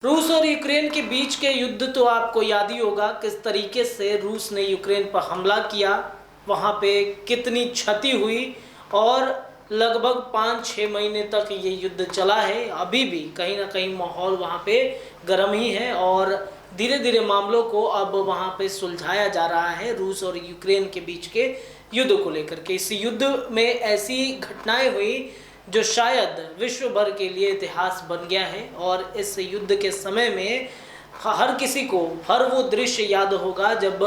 रूस और यूक्रेन के बीच के युद्ध तो आपको याद ही होगा, किस तरीके से रूस ने यूक्रेन पर हमला किया, वहाँ पे कितनी क्षति हुई और लगभग 5-6 महीने तक ये युद्ध चला है। अभी भी कहीं ना कहीं माहौल वहाँ पे गर्म ही है और धीरे धीरे मामलों को अब वहाँ पे सुलझाया जा रहा है रूस और यूक्रेन के बीच के युद्ध को लेकर के। इस युद्ध में ऐसी घटनाएं हुई जो शायद विश्व भर के लिए इतिहास बन गया है और इस युद्ध के समय में हर किसी को हर वो दृश्य याद होगा जब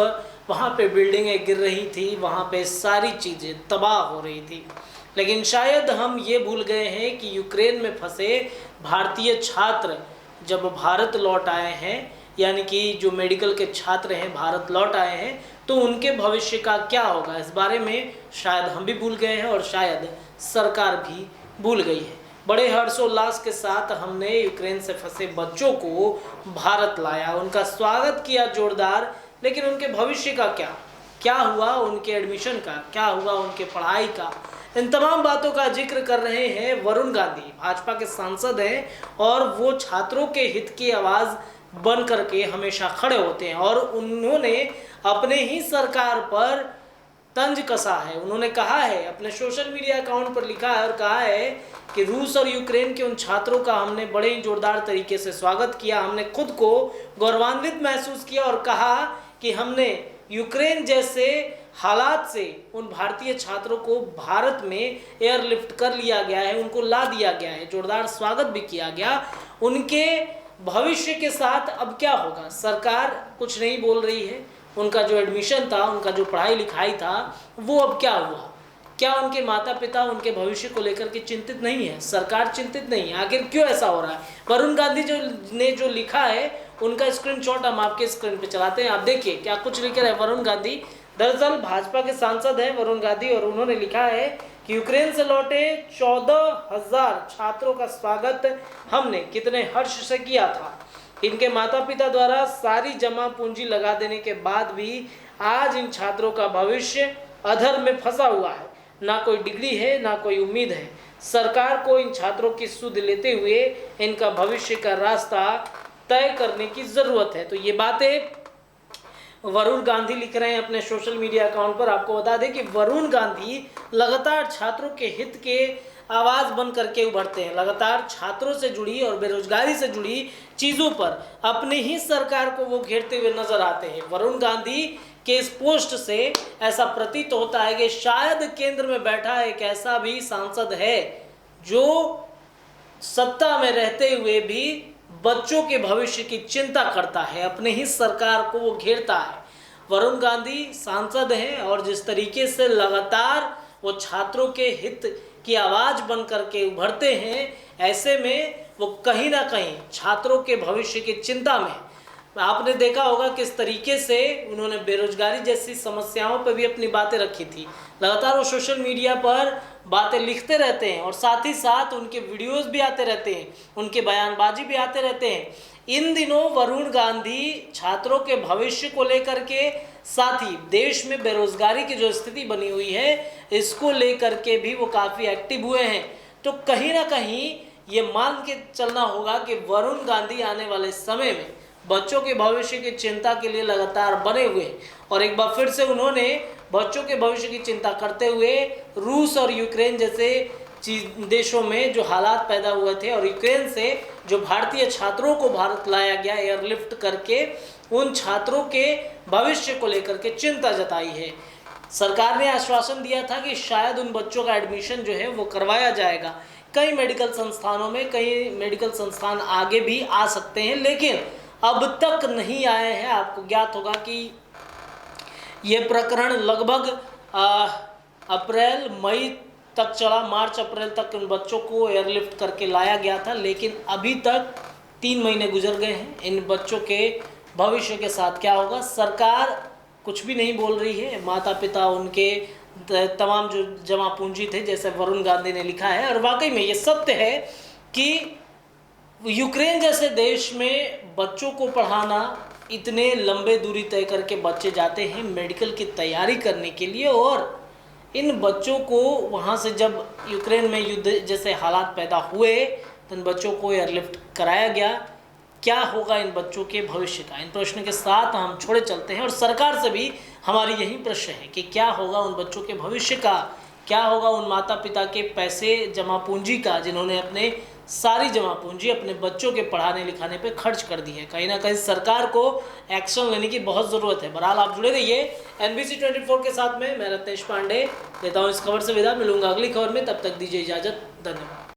वहाँ पे बिल्डिंगें गिर रही थी, वहाँ पे सारी चीज़ें तबाह हो रही थी। लेकिन शायद हम ये भूल गए हैं कि यूक्रेन में फंसे भारतीय छात्र जब भारत लौट आए हैं, यानी कि जो मेडिकल के छात्र हैं भारत लौट आए हैं, तो उनके भविष्य का क्या होगा, इस बारे में शायद हम भी भूल गए हैं और शायद सरकार भी भूल गई है। बड़े हर्षोल्लास के साथ हमने यूक्रेन से फंसे बच्चों को भारत लाया, उनका स्वागत किया जोरदार, लेकिन उनके भविष्य का क्या हुआ, उनके एडमिशन का क्या हुआ, उनके पढ़ाई का, इन तमाम बातों का जिक्र कर रहे हैं वरुण गांधी। भाजपा के सांसद हैं और वो छात्रों के हित की आवाज़ बन करके हमेशा खड़े होते हैं और उन्होंने अपने ही सरकार पर तंज कसा है। उन्होंने कहा है, अपने सोशल मीडिया अकाउंट पर लिखा है और कहा है कि रूस और यूक्रेन के उन छात्रों का हमने बड़े ही जोरदार तरीके से स्वागत किया, हमने खुद को गौरवान्वित महसूस किया और कहा कि हमने यूक्रेन जैसे हालात से उन भारतीय छात्रों को भारत में एयरलिफ्ट कर लिया गया है, उनको ला दिया गया है, जोरदार स्वागत भी किया गया। उनके भविष्य के साथ अब क्या होगा, सरकार कुछ नहीं बोल रही है। उनका जो एडमिशन था, उनका जो पढ़ाई लिखाई था, वो अब क्या हुआ? क्या उनके माता पिता उनके भविष्य को लेकर के चिंतित नहीं है? सरकार चिंतित नहीं है? आखिर क्यों ऐसा हो रहा है? वरुण गांधी ने जो लिखा है उनका स्क्रीनशॉट हम आपके स्क्रीन पे चलाते हैं, आप देखिए क्या कुछ लिख रहे हैं वरुण गांधी। दरअसल भाजपा के सांसद हैं वरुण गांधी और उन्होंने लिखा है कि यूक्रेन से लौटे 14,000 छात्रों का स्वागत हमने कितने हर्ष से किया था। इनके माता पिता द्वारा सारी जमा पूंजी लगा देने के बाद भी आज इन छात्रों का भविष्य अधर में फंसा हुआ है। ना कोई डिग्री है, ना कोई उम्मीद है। सरकार को इन छात्रों की सुध लेते हुए इनका भविष्य का रास्ता तय करने की ज़रूरत है। तो ये बातें वरुण गांधी लिख रहे हैं अपने सोशल मीडिया अकाउंट पर। आपको बता दें कि वरुण गांधी लगातार छात्रों के हित के आवाज़ बन करके उभरते हैं, लगातार छात्रों से जुड़ी और बेरोजगारी से जुड़ी चीज़ों पर अपने ही सरकार को वो घेरते हुए नजर आते हैं। वरुण गांधी के इस पोस्ट से ऐसा प्रतीत होता है कि शायद केंद्र में बैठा एक ऐसा भी सांसद है जो सत्ता में रहते हुए भी बच्चों के भविष्य की चिंता करता है, अपने ही सरकार को वो घेरता है। वरुण गांधी सांसद हैं और जिस तरीके से लगातार वो छात्रों के हित की आवाज़ बन करके उभरते हैं, ऐसे में वो कहीं ना कहीं छात्रों के भविष्य की चिंता में, आपने देखा होगा किस तरीके से उन्होंने बेरोजगारी जैसी समस्याओं पर भी अपनी बातें रखी थी। लगातार वो सोशल मीडिया पर बातें लिखते रहते हैं और साथ ही साथ उनके वीडियोस भी आते रहते हैं, उनके बयानबाजी भी आते रहते हैं। इन दिनों वरुण गांधी छात्रों के भविष्य को लेकर के, साथ ही देश में बेरोजगारी की जो स्थिति बनी हुई है इसको लेकर के भी वो काफ़ी एक्टिव हुए हैं। तो कहीं ना कहीं ये मान के चलना होगा कि वरुण गांधी आने वाले समय में बच्चों के भविष्य की चिंता के लिए लगातार बने हुए हैं और एक बार फिर से उन्होंने बच्चों के भविष्य की चिंता करते हुए रूस और यूक्रेन जैसे देशों में जो हालात पैदा हुए थे और यूक्रेन से जो भारतीय छात्रों को भारत लाया गया एयरलिफ्ट करके, उन छात्रों के भविष्य को लेकर के चिंता जताई है। सरकार ने आश्वासन दिया था कि शायद उन बच्चों का एडमिशन जो है वो करवाया जाएगा। कई मेडिकल संस्थानों में कई मेडिकल संस्थान आगे भी आ सकते हैं, लेकिन अब तक नहीं आए हैं। आपको ज्ञात होगा कि ये प्रकरण लगभग अप्रैल मई तक चला, मार्च अप्रैल तक उन बच्चों को एयरलिफ्ट करके लाया गया था, लेकिन अभी तक 3 महीने गुजर गए हैं। इन बच्चों के भविष्य के साथ क्या होगा, सरकार कुछ भी नहीं बोल रही है। माता पिता उनके तमाम जो जमा पूंजी थे, जैसे वरुण गांधी ने लिखा है, और वाकई में ये सत्य है कि यूक्रेन जैसे देश में बच्चों को पढ़ाना, इतने लंबे दूरी तय करके बच्चे जाते हैं मेडिकल की तैयारी करने के लिए, और इन बच्चों को वहाँ से जब यूक्रेन में युद्ध जैसे हालात पैदा हुए तो इन बच्चों को एयरलिफ्ट कराया गया। क्या होगा इन बच्चों के भविष्य का? इन प्रश्न के साथ हम छोड़े चलते हैं और सरकार से भी हमारी यही प्रश्न है कि क्या होगा उन बच्चों के भविष्य का, क्या होगा उन माता पिता के पैसे जमा पूंजी का जिन्होंने अपने सारी जमा पूंजी अपने बच्चों के पढ़ाने लिखाने पे खर्च कर दी है। कहीं ना कहीं सरकार को एक्शन लेने की बहुत ज़रूरत है। बहरहाल आप जुड़े रहिए NBC 24 के साथ में। मैं रत्नेश पांडे लेता हूँ इस खबर से विदा। मिलूंगा अगली खबर में, तब तक दीजिए इजाज़त। धन्यवाद।